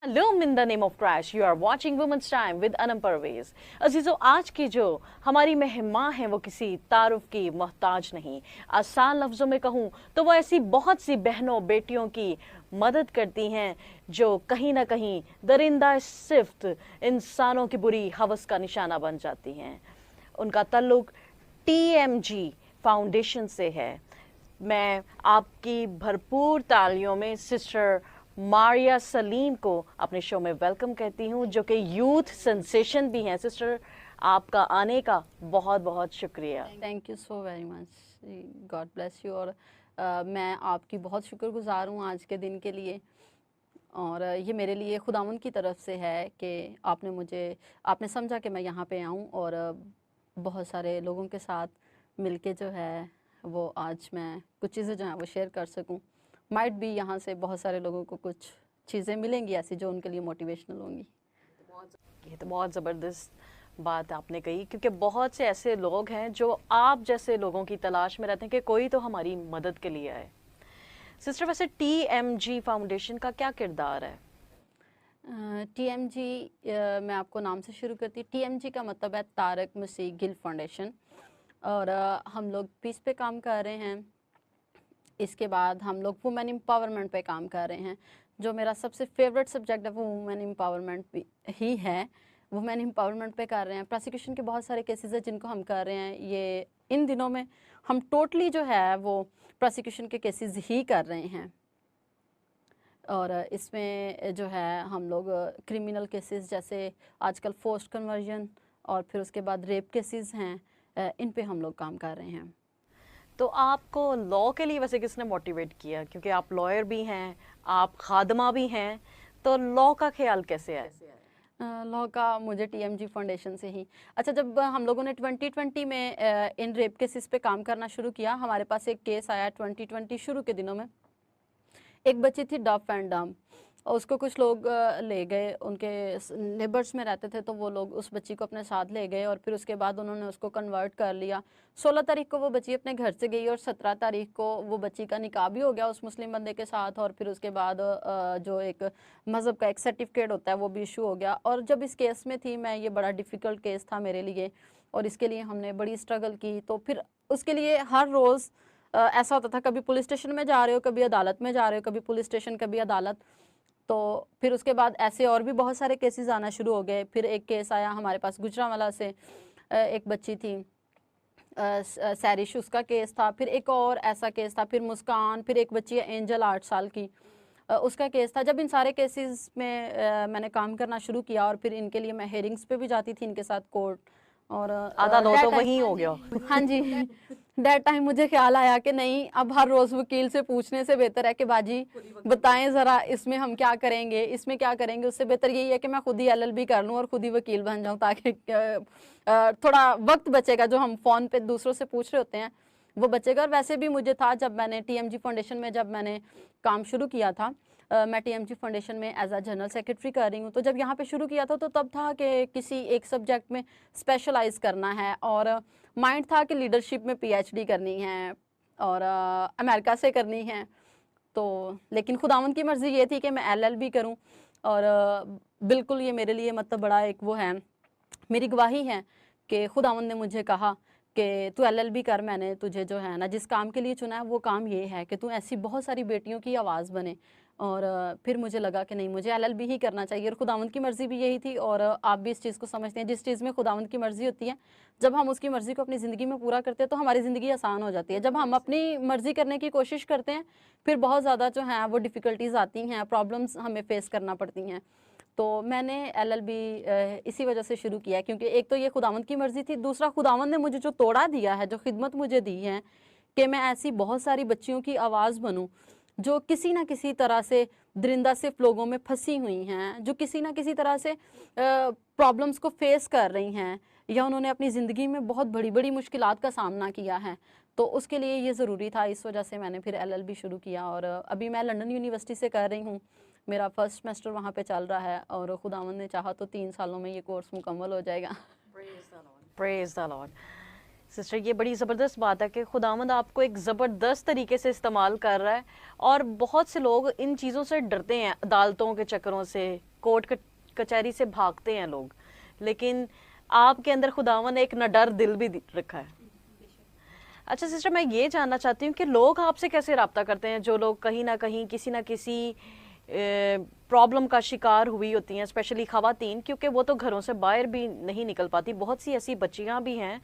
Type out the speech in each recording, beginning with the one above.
Loom in the name of Crash. You are watching Women's Time with Anam Parvez. अजीजों, आज की जो हमारी मेहमान है वो किसी तारुफ की मोहताज नहीं। आसान लफ्ज़ों में कहूँ तो वो ऐसी बहुत सी बहनों बेटियों की मदद करती हैं जो कहीं ना कहीं दरिंदा सिफ्त इंसानों की बुरी हवस का निशाना बन जाती हैं। उनका ताल्लुक TMG फाउंडेशन से है। मैं आपकी भरपूर तालियों में सिस्टर मारिया सलीम को अपने शो में वेलकम कहती हूँ, जो कि यूथ सेंसेशन भी हैं। सिस्टर, आपका आने का बहुत बहुत शुक्रिया। Thank you so very much, God bless you. और मैं आपकी बहुत शुक्रगुजार हूँ आज के दिन के लिए। और ये मेरे लिए खुदावंद की तरफ से है कि आपने समझा कि मैं यहाँ पे आऊँ और बहुत सारे लोगों के साथ मिलके जो है वो आज मैं कुछ चीज़ें जो हैं वो शेयर कर सकूँ। माइट भी यहाँ से बहुत सारे लोगों को कुछ चीज़ें मिलेंगी ऐसी जो उनके लिए मोटिवेशनल होंगी। ये तो बहुत ज़बरदस्त बात आपने कही, क्योंकि बहुत से ऐसे लोग हैं जो आप जैसे लोगों की तलाश में रहते हैं कि कोई तो हमारी मदद के लिए आए। सिस्टर, वैसे TMG फाउंडेशन का क्या किरदार है? TMG मैं आपको नाम से शुरू करती। TMG का मतलब है तारक मसीह गिल फाउंडेशन। और हम लोग पीस पे काम कर रहे हैं। इसके बाद हम लोग वुमेन एम्पावरमेंट पे काम कर रहे हैं। जो मेरा सबसे फेवरेट सब्जेक्ट है वो वुमेन एम्पावरमेंट ही है। वुमेन एम्पावरमेंट पे कर रहे हैं। प्रोसिक्यूशन के बहुत सारे केसेस हैं जिनको हम कर रहे हैं। ये इन दिनों में हम टोटली जो है वो प्रोसिक्यूशन के केसेस ही कर रहे हैं। और इसमें जो है हम लोग क्रिमिनल केसेस जैसे आजकल फोर्स्ड कन्वर्जन और फिर उसके बाद रेप केसेस हैं, इन पे हम लोग काम कर रहे हैं। तो आपको लॉ के लिए वैसे किसने मोटिवेट किया? क्योंकि आप लॉयर भी हैं, आप खादमा भी हैं, तो लॉ का ख्याल कैसे आया? लॉ का मुझे TMG फाउंडेशन से ही। अच्छा, जब हम लोगों ने 2020 में इन रेप केसेस पे काम करना शुरू किया, हमारे पास एक केस आया 2020 शुरू के दिनों में। एक बच्ची थी डफ एंड डम, और उसको कुछ लोग ले गए, उनके नेबर्स में रहते थे, तो वो लोग उस बच्ची को अपने साथ ले गए और फिर उसके बाद उन्होंने उसको कन्वर्ट कर लिया। 16 तारीख को वो बच्ची अपने घर से गई और 17 तारीख को वो बच्ची का निकाह भी हो गया उस मुस्लिम बंदे के साथ। और फिर उसके बाद जो एक मज़हब का एक सर्टिफिकेट होता है वो भी इशू हो गया। और जब इस केस में थी मैं, ये बड़ा डिफ़िकल्ट केस था मेरे लिए और इसके लिए हमने बड़ी स्ट्रगल की। तो फिर उसके लिए हर रोज़ ऐसा होता था, कभी पुलिस स्टेशन में जा रहे हो, कभी अदालत में जा रहे हो, कभी पुलिस स्टेशन, कभी अदालत। तो फिर उसके बाद ऐसे और भी बहुत सारे केसेस आना शुरू हो गए। फिर एक केस आया हमारे पास गुजरांवाला से, एक बच्ची थी सैरिश, उसका केस था। फिर एक और ऐसा केस था, फिर मुस्कान, फिर एक बच्ची है एंजल 8 साल की, उसका केस था। जब इन सारे केसेस में मैंने काम करना शुरू किया और फिर इनके लिए मैं हेयरिंग्स पे भी जाती थी इनके साथ कोर्ट, और आधा लो तो वही हो गया। हाँ जी, दैट टाइम मुझे ख्याल आया कि नहीं, अब हर रोज़ वकील से पूछने से बेहतर है कि बाजी बताएं ज़रा इसमें हम क्या करेंगे, इसमें क्या करेंगे। उससे बेहतर यही है कि मैं खुद ही LLB कर लूँ और खुद ही वकील बन जाऊँ, ताकि थोड़ा वक्त बचेगा जो हम फ़ोन पे दूसरों से पूछ रहे होते हैं वो बचेगा। और वैसे भी मुझे था, जब मैंने TMG फाउंडेशन में जब मैंने काम शुरू किया था, मैं TMG फाउंडेशन में एज अ जनरल सेक्रेटरी कर रही हूँ। तो जब यहाँ पे शुरू किया था तो तब था कि किसी एक सब्जेक्ट में स्पेशलाइज करना है, और माइंड था कि लीडरशिप में PhD करनी है और अमेरिका से करनी है। तो लेकिन खुदावंद की मर्ज़ी ये थी कि मैं LLB करूँ। और बिल्कुल ये मेरे लिए मतलब बड़ा एक वो है, मेरी गवाही है कि खुदावंद ने मुझे कहा कि तू LLB कर। मैंने तुझे जो है ना जिस काम के लिए चुना है वो काम ये है कि तू ऐसी बहुत सारी बेटियों की आवाज़ बने। और फिर मुझे लगा कि नहीं, मुझे LLB ही करना चाहिए। और खुदावंद की मर्ज़ी भी यही थी। और आप भी इस चीज़ को समझते हैं, जिस चीज़ में खुदावंद की मर्ज़ी होती है, जब हम उसकी मर्ज़ी को अपनी ज़िंदगी में पूरा करते हैं तो हमारी ज़िंदगी आसान हो जाती है। जब हम अपनी मर्ज़ी करने की कोशिश करते हैं फिर बहुत ज़्यादा जो हैं वो डिफ़िकल्टीज़ आती हैं, प्रॉब्लम्स हमें फ़ेस करना पड़ती हैं। तो मैंने LLB इसी वजह से शुरू किया, क्योंकि एक तो ये खुदावंद की मर्ज़ी थी, दूसरा खुदावंद ने मुझे जो तोड़ा दिया है, जो खिदमत मुझे दी है कि मैं ऐसी बहुत सारी बच्चियों की आवाज़ बनूं जो किसी ना किसी तरह से दरिंदा सिर्फ लोगों में फंसी हुई हैं, जो किसी ना किसी तरह से प्रॉब्लम्स को फेस कर रही हैं, या उन्होंने अपनी ज़िंदगी में बहुत बड़ी बड़ी मुश्किलात का सामना किया है। तो उसके लिए ये ज़रूरी था, इस वजह से मैंने फिर LLB शुरू किया। और अभी मैं लंदन यूनिवर्सिटी से कर रही हूँ, मेरा फर्स्ट सेमेस्टर वहाँ पे चल रहा है, और खुदावंद ने चाहा तो 3 सालों में ये कोर्स मुकम्मल हो जाएगा। Praise the Lord. सिस्टर, ये बड़ी ज़बरदस्त बात है कि खुदावंद आपको एक ज़बरदस्त तरीके से इस्तेमाल कर रहा है। और बहुत से लोग इन चीज़ों से डरते हैं, अदालतों के चक्करों से, कोर्ट कचहरी से भागते हैं लोग, लेकिन आपके अंदर खुदावन ने एक न डर दिल भी रखा है। अच्छा सिस्टर, मैं ये जानना चाहती हूँ कि लोग आपसे कैसे रब्ता करते हैं, जो लोग कहीं ना कहीं किसी ना किसी प्रॉब्लम का शिकार हुई होती हैं, स्पेशली ख़वातीन, क्योंकि वो तो घरों से बाहर भी नहीं निकल पाती। बहुत सी ऐसी बच्चियां भी हैं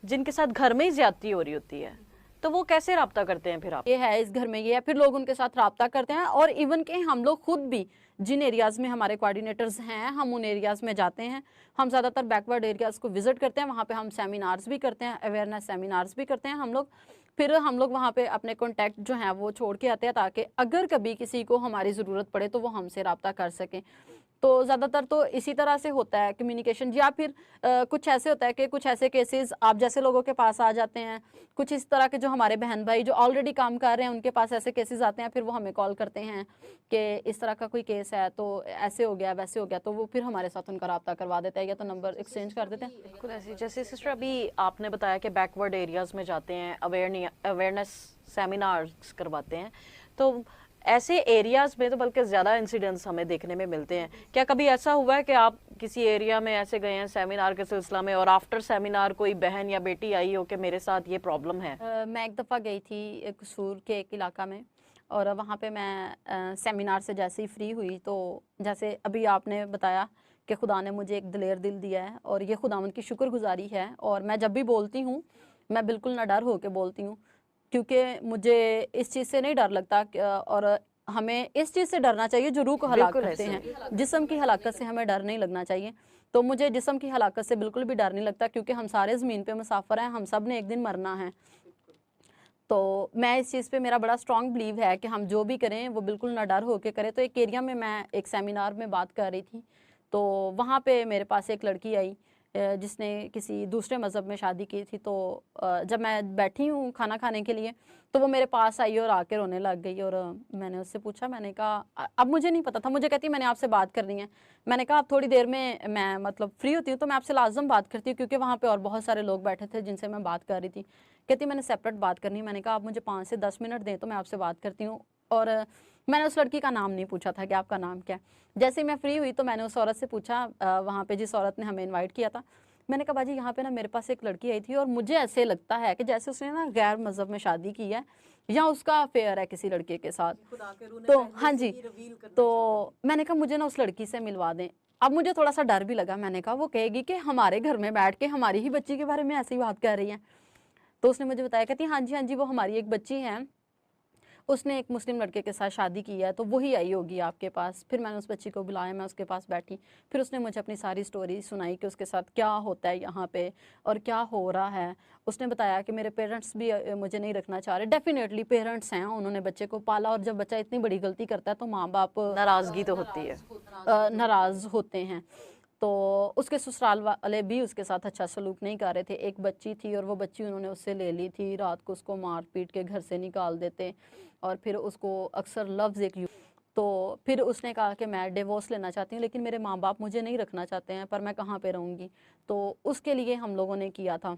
जिनके साथ घर में ही ज्यादती हो रही होती है, तो वो कैसे रब्ता करते हैं फिर आप? ये है इस घर में ये है, फिर लोग उनके साथ रब्ता करते हैं। और इवन के हम लोग खुद भी जिन एरियाज़ में हमारे कोऑर्डिनेटर्स हैं, हम उन एरियाज़ में जाते हैं। हम ज़्यादातर बैकवर्ड एरियाज़ को विजिट करते हैं, वहाँ पे हम सेमिनार्स भी करते हैं, अवेयरनेस सेमिनार्स भी करते हैं हम लोग। फिर हम लोग वहाँ पे अपने कॉन्टैक्ट जो हैं वो छोड़ के आते हैं, ताकि अगर कभी किसी को हमारी ज़रूरत पड़े तो वो हमसे रब्ता कर सकें। तो ज़्यादातर तो इसी तरह से होता है कम्युनिकेशन। या फिर कुछ ऐसे होता है कि कुछ ऐसे केसेस आप जैसे लोगों के पास आ जाते हैं, कुछ इस तरह के जो हमारे बहन भाई जो ऑलरेडी काम कर रहे हैं उनके पास ऐसे केसेस आते हैं, फिर वो हमें कॉल करते हैं कि इस तरह का कोई केस है, तो ऐसे हो गया वैसे हो गया, तो वो फिर हमारे साथ उनका रब्ता करवा देता है या तो नंबर एक्सचेंज कर देते हैं। बिल्कुल ऐसे जैसे सिस्टर अभी आपने बताया कि बैकवर्ड एरियाज़ में जाते हैं, अवेयरनेस सेमिनार्स करवाते हैं, तो ऐसे एरियाज़ में तो बल्कि ज़्यादा इंसिडेंट्स हमें देखने में मिलते हैं। क्या कभी ऐसा हुआ है कि आप किसी एरिया में ऐसे गए हैं सेमिनार के सिलसिला में, और आफ्टर सेमिनार कोई बहन या बेटी आई हो कि मेरे साथ ये प्रॉब्लम है? मैं एक दफ़ा गई थी कसूर के एक इलाका में, और वहाँ पे मैं सेमिनार से जैसे ही फ्री हुई, तो जैसे अभी आपने बताया कि खुदा ने मुझे एक दिलेर दिल दिया है, और ये खुदावंद की शुक्रगुजारी है। और मैं जब भी बोलती हूँ मैं बिल्कुल ना डर हो के बोलती हूँ, क्योंकि मुझे इस चीज़ से नहीं डर लगता और हमें इस चीज़ से डरना चाहिए जो रूह को हलाक बिल्कुल करते ऐसे। हैं। जिस्म की हलाकत से हमें डर नहीं लगना चाहिए। तो मुझे जिस्म की हलाकत से बिल्कुल भी डर नहीं लगता, क्योंकि हम सारे ज़मीन पे मुसाफिर हैं, हम सब ने एक दिन मरना है। तो मैं इस चीज़ पे मेरा बड़ा स्ट्रॉन्ग बिलीव है कि हम जो भी करें वो बिल्कुल ना डर होके करें। तो एक एरिया में मैं एक सेमिनार में बात कर रही थी, तो वहाँ पे मेरे पास एक लड़की आई जिसने किसी दूसरे मज़हब में शादी की थी। तो जब मैं बैठी हूँ खाना खाने के लिए, तो वो मेरे पास आई और आके रोने लग गई। और मैंने उससे पूछा, मैंने कहा अब मुझे नहीं पता था, मुझे कहती मैंने आपसे बात करनी है। मैंने कहा अब थोड़ी देर में मैं मतलब फ्री होती हूँ तो मैं आपसे लाजम बात करती हूँ, क्योंकि वहाँ पे और बहुत सारे लोग बैठे थे जिनसे मैं बात कर रही थी। कहती मैंने सेपरेट बात करनी है। मैंने कहा आप मुझे 5 से 10 मिनट दें तो मैं आपसे बात करती हूँ। और मैंने उस लड़की का नाम नहीं पूछा था कि आपका नाम क्या है। जैसे ही मैं फ्री हुई तो मैंने उस औरत से पूछा, वहाँ पे जिस औरत ने हमें इन्वाइट किया था, मैंने कहा बाजी यहाँ पे ना मेरे पास एक लड़की आई थी और मुझे ऐसे लगता है कि जैसे उसने ना गैर मज़हब में शादी की है या उसका अफेयर है किसी लड़के के साथ। तो हाँ जी, तो मैंने कहा मुझे ना उस लड़की से मिलवा दें। अब मुझे थोड़ा सा डर भी लगा, मैंने कहा वो कहेगी कि हमारे घर में बैठ के हमारी ही बच्ची के बारे में ऐसी बात कर रही है। तो उसने मुझे बताया, कहती हाँ जी वो हमारी एक बच्ची है, उसने एक मुस्लिम लड़के के साथ शादी की है, तो वही आई होगी आपके पास। फिर मैंने उस बच्ची को बुलाया, मैं उसके पास बैठी, फिर उसने मुझे अपनी सारी स्टोरी सुनाई कि उसके साथ क्या होता है यहाँ पे और क्या हो रहा है। उसने बताया कि मेरे पेरेंट्स भी मुझे नहीं रखना चाह रहे। डेफिनेटली पेरेंट्स हैं, उन्होंने बच्चे को पाला, और जब बच्चा इतनी बड़ी गलती करता है तो माँ बाप नाराज़गी तो होती है। नाराज़ होते हैं। तो उसके ससुराल वाले भी उसके साथ अच्छा सलूक नहीं कर रहे थे। एक बच्ची थी और वो बच्ची उन्होंने उससे ले ली थी, रात को उसको मार पीट के घर से निकाल देते, और फिर उसको अक्सर लफ्ज़ तो फिर उसने कहा कि मैं डिवोर्स लेना चाहती हूँ, लेकिन मेरे माँ बाप मुझे नहीं रखना चाहते हैं, पर मैं कहाँ पे रहूँगी। तो उसके लिए हम लोगों ने किया था।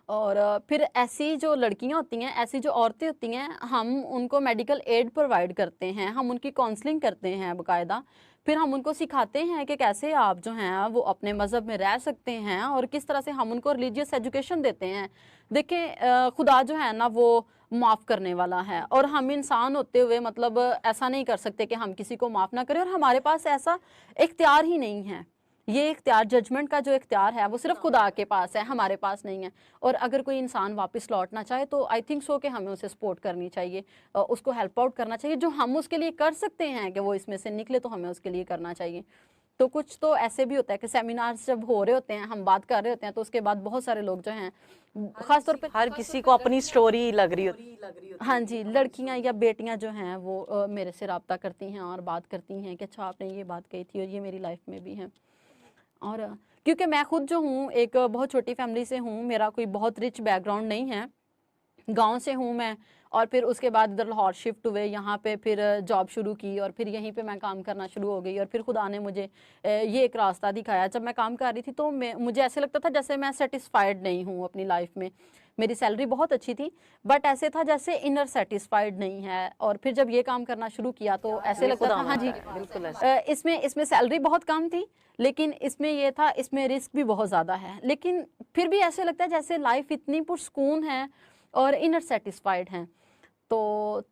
और फिर ऐसी जो लड़कियां होती हैं, ऐसी जो औरतें होती हैं, हम उनको मेडिकल एड प्रोवाइड करते हैं, हम उनकी काउंसलिंग करते हैं बाकायदा। फिर हम उनको सिखाते हैं कि कैसे आप जो हैं वो अपने मज़हब में रह सकते हैं, और किस तरह से हम उनको रिलीजियस एजुकेशन देते हैं। देखें खुदा जो है ना वो माफ़ करने वाला है, और हम इंसान होते हुए मतलब ऐसा नहीं कर सकते कि हम किसी को माफ़ ना करें, और हमारे पास ऐसा इख्तियार ही नहीं है। ये इख्तियार, जजमेंट का जो इख्तियार है वो सिर्फ खुदा के पास है, हमारे पास नहीं है। और अगर कोई इंसान वापस लौटना चाहे तो आई थिंक सो कि हमें उसे सपोर्ट करनी चाहिए, उसको हेल्प आउट करना चाहिए। जो हम उसके लिए कर सकते हैं कि वो इसमें से निकले, तो हमें उसके लिए करना चाहिए। तो कुछ तो ऐसे भी होता है कि सेमिनार्स जब हो रहे होते हैं, हम बात कर रहे होते हैं, तो उसके बाद बहुत सारे लोग जो हैं, खासतौर पे हर किसी को अपनी स्टोरी लग रही होती। हाँ जी, लड़कियां या बेटियां जो हैं वो मेरे से रब्ता करती हैं और बात करती हैं कि अच्छा आपने ये बात कही थी और ये मेरी लाइफ में भी है। और क्योंकि मैं खुद जो हूँ एक बहुत छोटी फैमिली से हूँ, मेरा कोई बहुत रिच बैकग्राउंड नहीं है, गांव से हूँ मैं। और फिर उसके बाद इधर लाहौर शिफ्ट हुए, यहाँ पे फिर जॉब शुरू की, और फिर यहीं पे मैं काम करना शुरू हो गई। और फिर खुदा ने मुझे ये एक रास्ता दिखाया। जब मैं काम कर रही थी तो मुझे ऐसे लगता था जैसे मैं सेटिस्फाइड नहीं हूँ अपनी लाइफ में। मेरी सैलरी बहुत अच्छी थी, बट ऐसे था जैसे इनर सेटिस्फाइड नहीं है। और फिर जब ये काम करना शुरू किया तो ऐसे लगता था, हाँ जी, बिल्कुल इसमें सैलरी बहुत कम थी, लेकिन इसमें ये था, इसमें रिस्क भी बहुत ज़्यादा है, लेकिन फिर भी ऐसे लगता है जैसे लाइफ इतनी पुरसकून है और इनर सेटिस्फाइड हैं। तो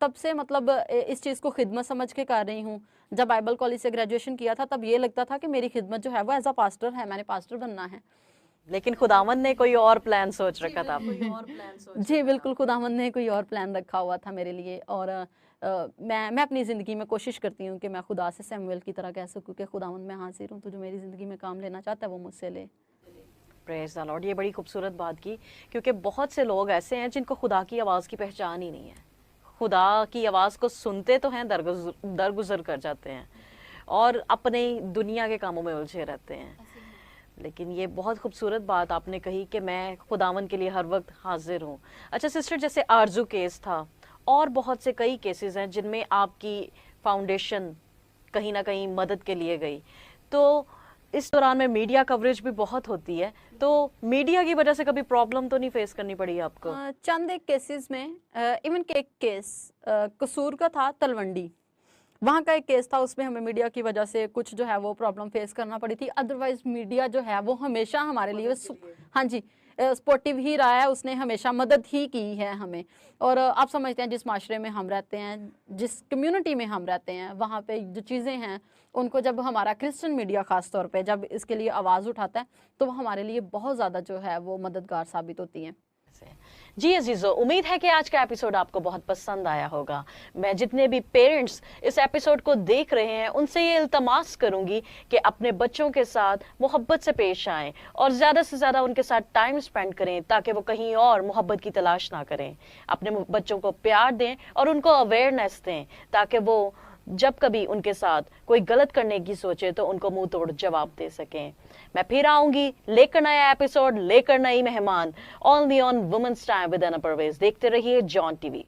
तब से मतलब इस चीज़ को खिदमत समझ के कर रही हूँ। जब बाइबल कॉलेज से ग्रेजुएशन किया था तब ये लगता था कि मेरी खिदमत जो है वो एज अ पास्टर है, मैंने पास्टर बनना है। लेकिन खुदावन ने कोई और प्लान सोच रखा था। जी बिल्कुल, खुदावंद ने कोई और प्लान रखा हुआ था मेरे लिए। और मैं अपनी ज़िंदगी में कोशिश करती हूँ कि मैं खुदा से सैमुएल की तरह कह सकूँ कि खुदावंद मैं हाजिर हूँ, तो जो मेरी ज़िंदगी में काम लेना चाहता है वो मुझसे ले। प्रेज़ द लॉर्ड, ये बड़ी खूबसूरत बात की, क्योंकि बहुत से लोग ऐसे हैं जिनको खुदा की आवाज़ की पहचान ही नहीं है। खुदा की आवाज़ को सुनते तो हैं, दरगुजर कर जाते हैं और अपने दुनिया के कामों में उलझे रहते हैं। लेकिन ये बहुत खूबसूरत बात आपने कही कि मैं खुदावन के लिए हर वक्त हाजिर हूँ। अच्छा सिस्टर, जैसे आरजू केस था और बहुत से कई केसेस हैं जिनमें आपकी फाउंडेशन कहीं ना कहीं मदद के लिए गई, तो इस दौरान में मीडिया कवरेज भी बहुत होती है, तो मीडिया की वजह से कभी प्रॉब्लम तो नहीं फेस करनी पड़ी आपको? चंद एक केसेस में, इवन के एक केस कसूर का था, तलवंडी, वहाँ का एक केस था, उसमें हमें मीडिया की वजह से कुछ जो है वो प्रॉब्लम फेस करना पड़ी थी। अदरवाइज मीडिया जो है वो हमेशा हमारे लिए हाँ जी सपोर्टिव ही रहा है, उसने हमेशा मदद ही की है हमें। और आप समझते हैं जिस माशरे में हम रहते हैं, जिस कम्युनिटी में हम रहते हैं, वहाँ पे जो चीज़ें हैं उनको जब हमारा क्रिश्चियन मीडिया ख़ास तौर पे जब इसके लिए आवाज़ उठाता है तो वो हमारे लिए बहुत ज़्यादा जो है वो मददगार साबित होती हैं। जी अजीजों, उम्मीद है कि आज का एपिसोड आपको बहुत पसंद आया होगा। मैं जितने भी पेरेंट्स इस एपिसोड को देख रहे हैं उनसे ये इल्तमास करूंगी कि अपने बच्चों के साथ मोहब्बत से पेश आएं और ज़्यादा से ज़्यादा उनके साथ टाइम स्पेंड करें ताकि वो कहीं और मोहब्बत की तलाश ना करें। अपने बच्चों को प्यार दें और उनको अवेयरनेस दें ताकि वो जब कभी उनके साथ कोई गलत करने की सोचे तो उनको मुंह तोड़ जवाब दे सकें। मैं फिर आऊंगी लेकर नया एपिसोड, लेकर नई मेहमान, only on women's time with Anoop Parvez. देखते रहिए जॉन टीवी।